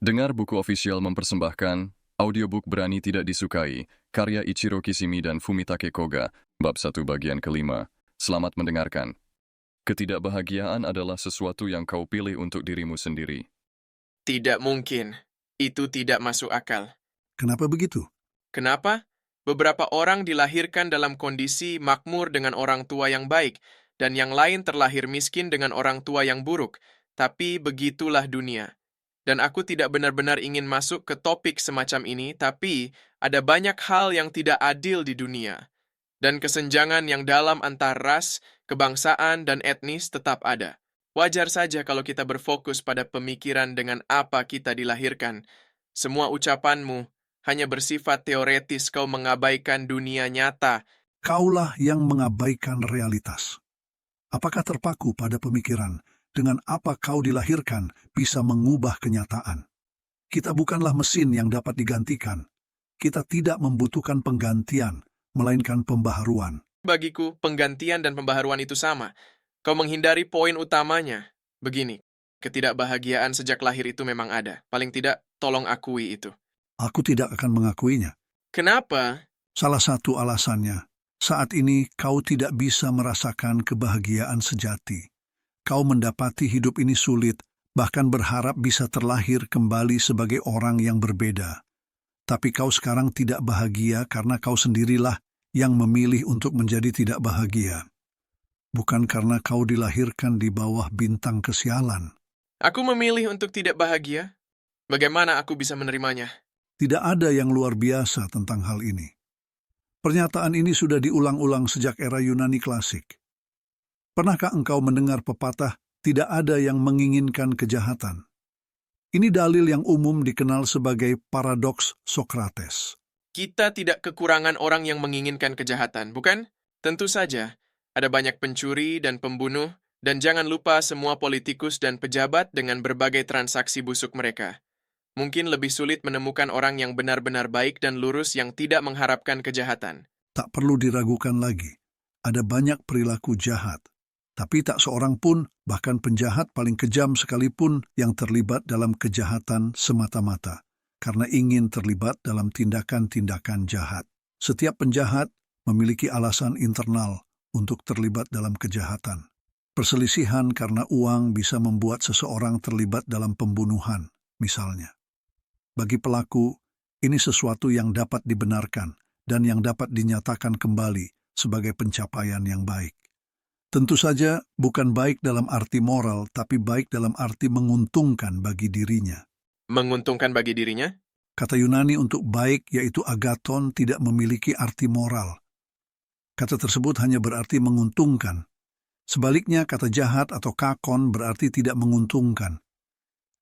Dengar Buku Official mempersembahkan audiobook Berani Tidak Disukai, karya Ichiro Kishimi dan Fumitake Koga, bab 1 bagian kelima. Selamat mendengarkan. Ketidakbahagiaan adalah sesuatu yang kau pilih untuk dirimu sendiri. Tidak mungkin. Itu tidak masuk akal. Kenapa begitu? Kenapa? Beberapa orang dilahirkan dalam kondisi makmur dengan orang tua yang baik, dan yang lain terlahir miskin dengan orang tua yang buruk. Tapi begitulah dunia. Dan aku tidak benar-benar ingin masuk ke topik semacam ini, tapi ada banyak hal yang tidak adil di dunia. Dan kesenjangan yang dalam antar ras, kebangsaan, dan etnis tetap ada. Wajar saja kalau kita berfokus pada pemikiran dengan apa kita dilahirkan. Semua ucapanmu hanya bersifat teoretis, kau mengabaikan dunia nyata. Kaulah yang mengabaikan realitas. Apakah terpaku pada pemikiran dengan apa kau dilahirkan bisa mengubah kenyataan? Kita bukanlah mesin yang dapat digantikan. Kita tidak membutuhkan penggantian, melainkan pembaharuan. Bagiku, penggantian dan pembaharuan itu sama. Kau menghindari poin utamanya. Begini, ketidakbahagiaan sejak lahir itu memang ada. Paling tidak, tolong akui itu. Aku tidak akan mengakuinya. Kenapa? Salah satu alasannya, saat ini kau tidak bisa merasakan kebahagiaan sejati. Kau mendapati hidup ini sulit, bahkan berharap bisa terlahir kembali sebagai orang yang berbeda. Tapi kau sekarang tidak bahagia karena kau sendirilah yang memilih untuk menjadi tidak bahagia. Bukan karena kau dilahirkan di bawah bintang kesialan. Aku memilih untuk tidak bahagia. Bagaimana aku bisa menerimanya? Tidak ada yang luar biasa tentang hal ini. Pernyataan ini sudah diulang-ulang sejak era Yunani klasik. Pernahkah engkau mendengar pepatah, tidak ada yang menginginkan kejahatan? Ini dalil yang umum dikenal sebagai paradoks Sokrates. Kita tidak kekurangan orang yang menginginkan kejahatan, bukan? Tentu saja, ada banyak pencuri dan pembunuh, dan jangan lupa semua politikus dan pejabat dengan berbagai transaksi busuk mereka. Mungkin lebih sulit menemukan orang yang benar-benar baik dan lurus yang tidak mengharapkan kejahatan. Tak perlu diragukan lagi, ada banyak perilaku jahat. Tapi tak seorang pun, bahkan penjahat paling kejam sekalipun, yang terlibat dalam kejahatan semata-mata, karena ingin terlibat dalam tindakan-tindakan jahat. Setiap penjahat memiliki alasan internal untuk terlibat dalam kejahatan. Perselisihan karena uang bisa membuat seseorang terlibat dalam pembunuhan, misalnya. Bagi pelaku, ini sesuatu yang dapat dibenarkan dan yang dapat dinyatakan kembali sebagai pencapaian yang baik. Tentu saja bukan baik dalam arti moral, tapi baik dalam arti menguntungkan bagi dirinya. Menguntungkan bagi dirinya? Kata Yunani untuk baik, yaitu agaton, tidak memiliki arti moral. Kata tersebut hanya berarti menguntungkan. Sebaliknya, kata jahat atau kakon berarti tidak menguntungkan.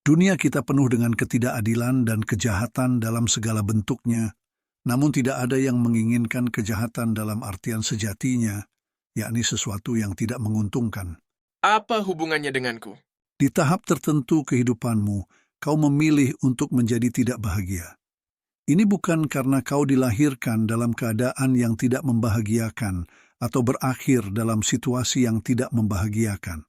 Dunia kita penuh dengan ketidakadilan dan kejahatan dalam segala bentuknya, namun tidak ada yang menginginkan kejahatan dalam artian sejatinya, yakni sesuatu yang tidak menguntungkan. Apa hubungannya denganku? Di tahap tertentu kehidupanmu, kau memilih untuk menjadi tidak bahagia. Ini bukan karena kau dilahirkan dalam keadaan yang tidak membahagiakan atau berakhir dalam situasi yang tidak membahagiakan.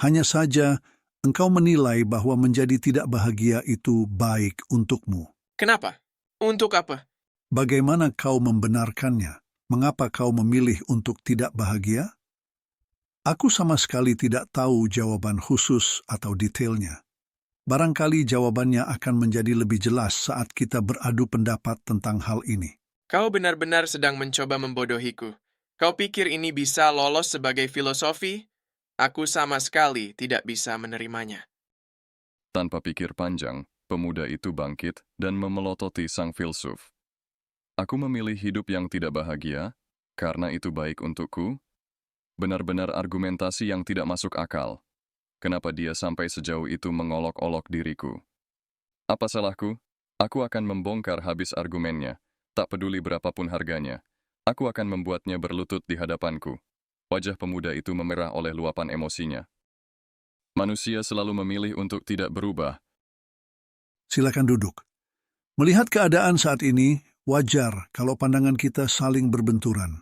Hanya saja, engkau menilai bahwa menjadi tidak bahagia itu baik untukmu. Kenapa? Untuk apa? Bagaimana kau membenarkannya? Mengapa kau memilih untuk tidak bahagia? Aku sama sekali tidak tahu jawaban khusus atau detailnya. Barangkali jawabannya akan menjadi lebih jelas saat kita beradu pendapat tentang hal ini. Kau benar-benar sedang mencoba membodohiku. Kau pikir ini bisa lolos sebagai filosofi? Aku sama sekali tidak bisa menerimanya. Tanpa pikir panjang, pemuda itu bangkit dan memelototi sang filsuf. Aku memilih hidup yang tidak bahagia, karena itu baik untukku. Benar-benar argumentasi yang tidak masuk akal. Kenapa dia sampai sejauh itu mengolok-olok diriku? Apa salahku? Aku akan membongkar habis argumennya, tak peduli berapapun harganya. Aku akan membuatnya berlutut di hadapanku. Wajah pemuda itu memerah oleh luapan emosinya. Manusia selalu memilih untuk tidak berubah. Silakan duduk. Melihat keadaan saat ini, wajar kalau pandangan kita saling berbenturan.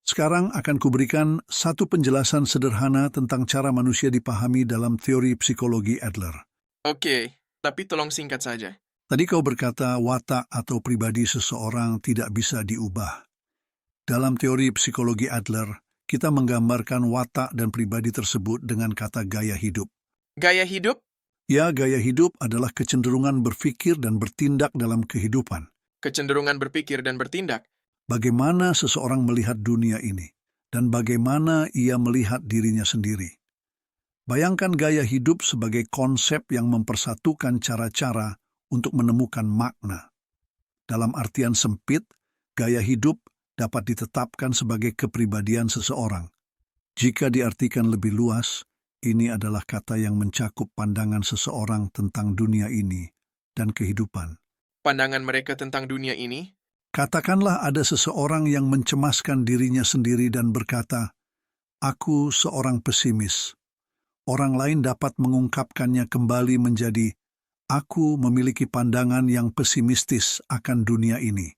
Sekarang akan kuberikan satu penjelasan sederhana tentang cara manusia dipahami dalam teori psikologi Adler. Oke, tapi tolong singkat saja. Tadi kau berkata watak atau pribadi seseorang tidak bisa diubah. Dalam teori psikologi Adler, kita menggambarkan watak dan pribadi tersebut dengan kata gaya hidup. Gaya hidup? Ya, gaya hidup adalah kecenderungan berpikir dan bertindak dalam kehidupan. Kecenderungan berpikir dan bertindak. Bagaimana seseorang melihat dunia ini, dan bagaimana ia melihat dirinya sendiri. Bayangkan gaya hidup sebagai konsep yang mempersatukan cara-cara untuk menemukan makna. Dalam artian sempit, gaya hidup dapat ditetapkan sebagai kepribadian seseorang. Jika diartikan lebih luas, ini adalah kata yang mencakup pandangan seseorang tentang dunia ini dan kehidupan. Pandangan mereka tentang dunia ini? Katakanlah ada seseorang yang mencemaskan dirinya sendiri dan berkata, "Aku seorang pesimis." Orang lain dapat mengungkapkannya kembali menjadi, "Aku memiliki pandangan yang pesimistis akan dunia ini."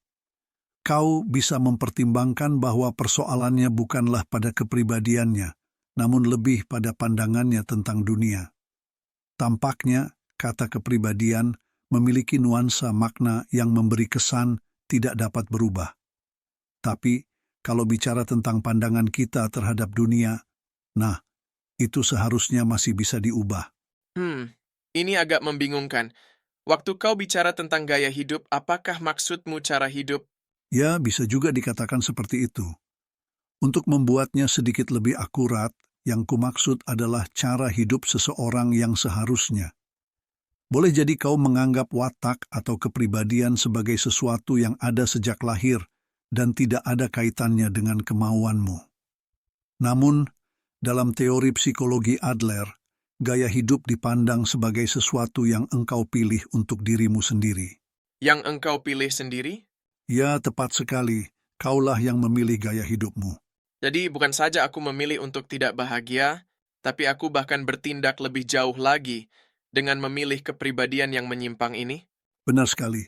Kau bisa mempertimbangkan bahwa persoalannya bukanlah pada kepribadiannya, namun lebih pada pandangannya tentang dunia. Tampaknya, kata kepribadian memiliki nuansa makna yang memberi kesan tidak dapat berubah. Tapi, kalau bicara tentang pandangan kita terhadap dunia, nah, itu seharusnya masih bisa diubah. Ini agak membingungkan. Waktu kau bicara tentang gaya hidup, apakah maksudmu cara hidup? Ya, bisa juga dikatakan seperti itu. Untuk membuatnya sedikit lebih akurat, yang kumaksud adalah cara hidup seseorang yang seharusnya. Boleh jadi kau menganggap watak atau kepribadian sebagai sesuatu yang ada sejak lahir dan tidak ada kaitannya dengan kemauanmu. Namun, dalam teori psikologi Adler, gaya hidup dipandang sebagai sesuatu yang engkau pilih untuk dirimu sendiri. Yang engkau pilih sendiri? Ya, tepat sekali. Kaulah yang memilih gaya hidupmu. Jadi bukan saja aku memilih untuk tidak bahagia, tapi aku bahkan bertindak lebih jauh lagi dengan memilih kepribadian yang menyimpang ini? Benar sekali.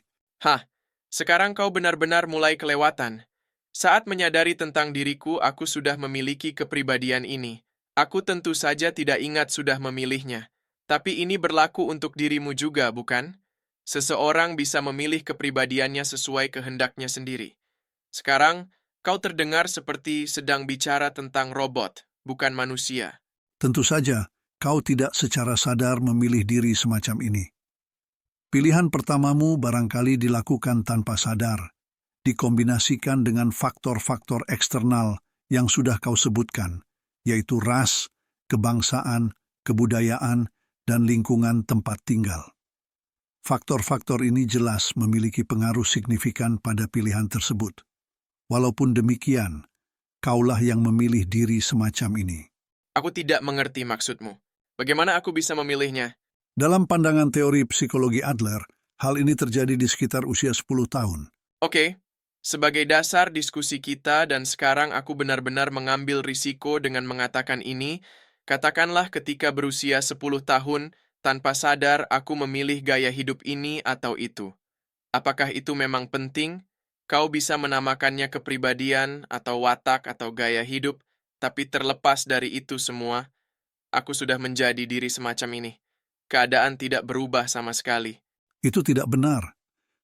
Sekarang kau benar-benar mulai kelewatan. Saat menyadari tentang diriku, aku sudah memiliki kepribadian ini. Aku tentu saja tidak ingat sudah memilihnya. Tapi ini berlaku untuk dirimu juga, bukan? Seseorang bisa memilih kepribadiannya sesuai kehendaknya sendiri. Sekarang, kau terdengar seperti sedang bicara tentang robot, bukan manusia. Tentu saja, kau tidak secara sadar memilih diri semacam ini. Pilihan pertamamu barangkali dilakukan tanpa sadar, dikombinasikan dengan faktor-faktor eksternal yang sudah kau sebutkan, yaitu ras, kebangsaan, kebudayaan, dan lingkungan tempat tinggal. Faktor-faktor ini jelas memiliki pengaruh signifikan pada pilihan tersebut. Walaupun demikian, kaulah yang memilih diri semacam ini. Aku tidak mengerti maksudmu. Bagaimana aku bisa memilihnya? Dalam pandangan teori psikologi Adler, hal ini terjadi di sekitar usia 10 tahun. Oke, sebagai dasar diskusi kita dan sekarang aku benar-benar mengambil risiko dengan mengatakan ini, katakanlah ketika berusia 10 tahun, tanpa sadar aku memilih gaya hidup ini atau itu. Apakah itu memang penting? Kau bisa menamakannya kepribadian atau watak atau gaya hidup, tapi terlepas dari itu semua, aku sudah menjadi diri semacam ini. Keadaan tidak berubah sama sekali. Itu tidak benar.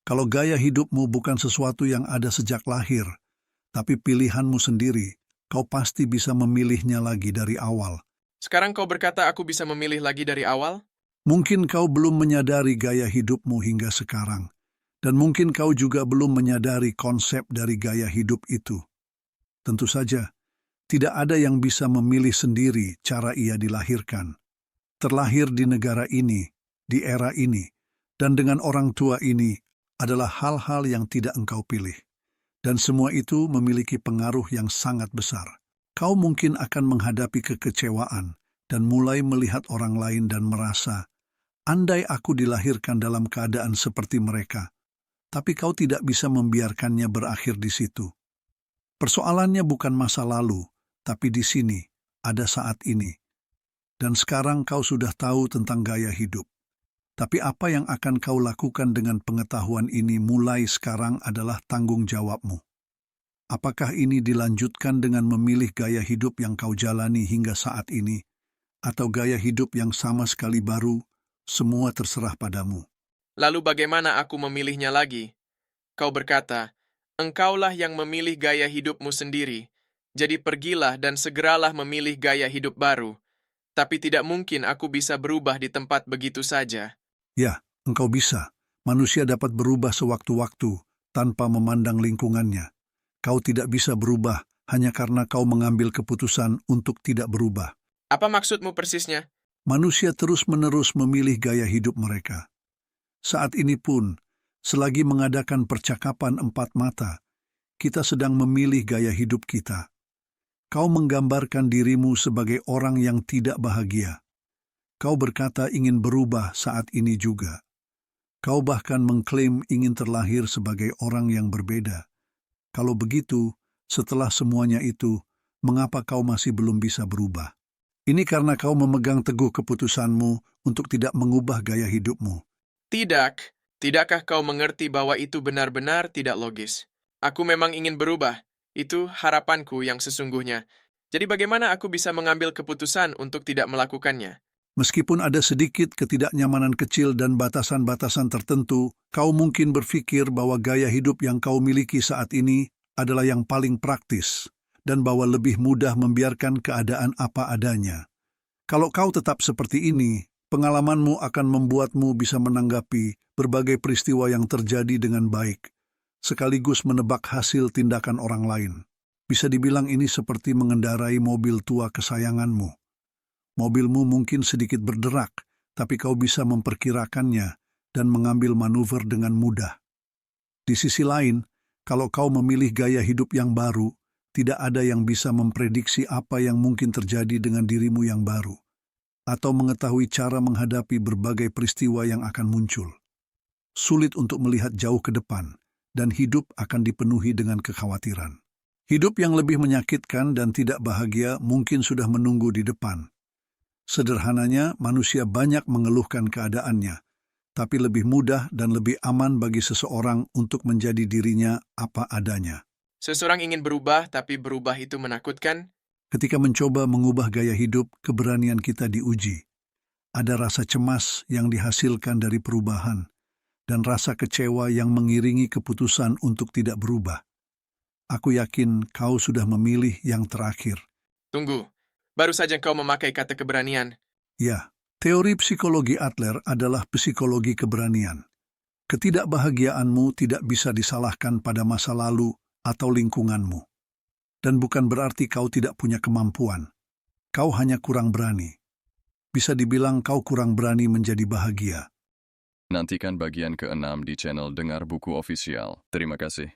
Kalau gaya hidupmu bukan sesuatu yang ada sejak lahir, tapi pilihanmu sendiri, kau pasti bisa memilihnya lagi dari awal. Sekarang kau berkata aku bisa memilih lagi dari awal? Mungkin kau belum menyadari gaya hidupmu hingga sekarang, dan mungkin kau juga belum menyadari konsep dari gaya hidup itu. Tentu saja, tidak ada yang bisa memilih sendiri cara ia dilahirkan. Terlahir di negara ini, di era ini, dan dengan orang tua ini adalah hal-hal yang tidak engkau pilih. Dan semua itu memiliki pengaruh yang sangat besar. Kau mungkin akan menghadapi kekecewaan dan mulai melihat orang lain dan merasa, andai aku dilahirkan dalam keadaan seperti mereka, tapi kau tidak bisa membiarkannya berakhir di situ. Persoalannya bukan masa lalu, tapi di sini, ada saat ini. Dan sekarang kau sudah tahu tentang gaya hidup. Tapi apa yang akan kau lakukan dengan pengetahuan ini mulai sekarang adalah tanggung jawabmu. Apakah ini dilanjutkan dengan memilih gaya hidup yang kau jalani hingga saat ini, atau gaya hidup yang sama sekali baru, semua terserah padamu. Lalu bagaimana aku memilihnya lagi? Kau berkata, engkaulah yang memilih gaya hidupmu sendiri. Jadi pergilah dan segeralah memilih gaya hidup baru. Tapi tidak mungkin aku bisa berubah di tempat begitu saja. Ya, engkau bisa. Manusia dapat berubah sewaktu-waktu tanpa memandang lingkungannya. Kau tidak bisa berubah hanya karena kau mengambil keputusan untuk tidak berubah. Apa maksudmu persisnya? Manusia terus-menerus memilih gaya hidup mereka. Saat ini pun, selagi mengadakan percakapan empat mata, kita sedang memilih gaya hidup kita. Kau menggambarkan dirimu sebagai orang yang tidak bahagia. Kau berkata ingin berubah saat ini juga. Kau bahkan mengklaim ingin terlahir sebagai orang yang berbeda. Kalau begitu, setelah semuanya itu, mengapa kau masih belum bisa berubah? Ini karena kau memegang teguh keputusanmu untuk tidak mengubah gaya hidupmu. Tidak. Tidakkah kau mengerti bahwa itu benar-benar tidak logis? Aku memang ingin berubah. Itu harapanku yang sesungguhnya. Jadi bagaimana aku bisa mengambil keputusan untuk tidak melakukannya? Meskipun ada sedikit ketidaknyamanan kecil dan batasan-batasan tertentu, kau mungkin berpikir bahwa gaya hidup yang kau miliki saat ini adalah yang paling praktis dan bahwa lebih mudah membiarkan keadaan apa adanya. Kalau kau tetap seperti ini, pengalamanmu akan membuatmu bisa menanggapi berbagai peristiwa yang terjadi dengan baik, sekaligus menebak hasil tindakan orang lain. Bisa dibilang ini seperti mengendarai mobil tua kesayanganmu. Mobilmu mungkin sedikit berderak, tapi kau bisa memperkirakannya dan mengambil manuver dengan mudah. Di sisi lain, kalau kau memilih gaya hidup yang baru, tidak ada yang bisa memprediksi apa yang mungkin terjadi dengan dirimu yang baru, atau mengetahui cara menghadapi berbagai peristiwa yang akan muncul. Sulit untuk melihat jauh ke depan, dan hidup akan dipenuhi dengan kekhawatiran. Hidup yang lebih menyakitkan dan tidak bahagia mungkin sudah menunggu di depan. Sederhananya, manusia banyak mengeluhkan keadaannya, tapi lebih mudah dan lebih aman bagi seseorang untuk menjadi dirinya apa adanya. Seseorang ingin berubah, tapi berubah itu menakutkan. Ketika mencoba mengubah gaya hidup, keberanian kita diuji. Ada rasa cemas yang dihasilkan dari perubahan, dan rasa kecewa yang mengiringi keputusan untuk tidak berubah. Aku yakin kau sudah memilih yang terakhir. Tunggu, baru saja kau memakai kata keberanian. Ya, teori psikologi Adler adalah psikologi keberanian. Ketidakbahagiaanmu tidak bisa disalahkan pada masa lalu atau lingkunganmu. Dan bukan berarti kau tidak punya kemampuan. Kau hanya kurang berani. Bisa dibilang kau kurang berani menjadi bahagia. Nantikan bagian ke-6 di channel Dengar Buku Official. Terima kasih.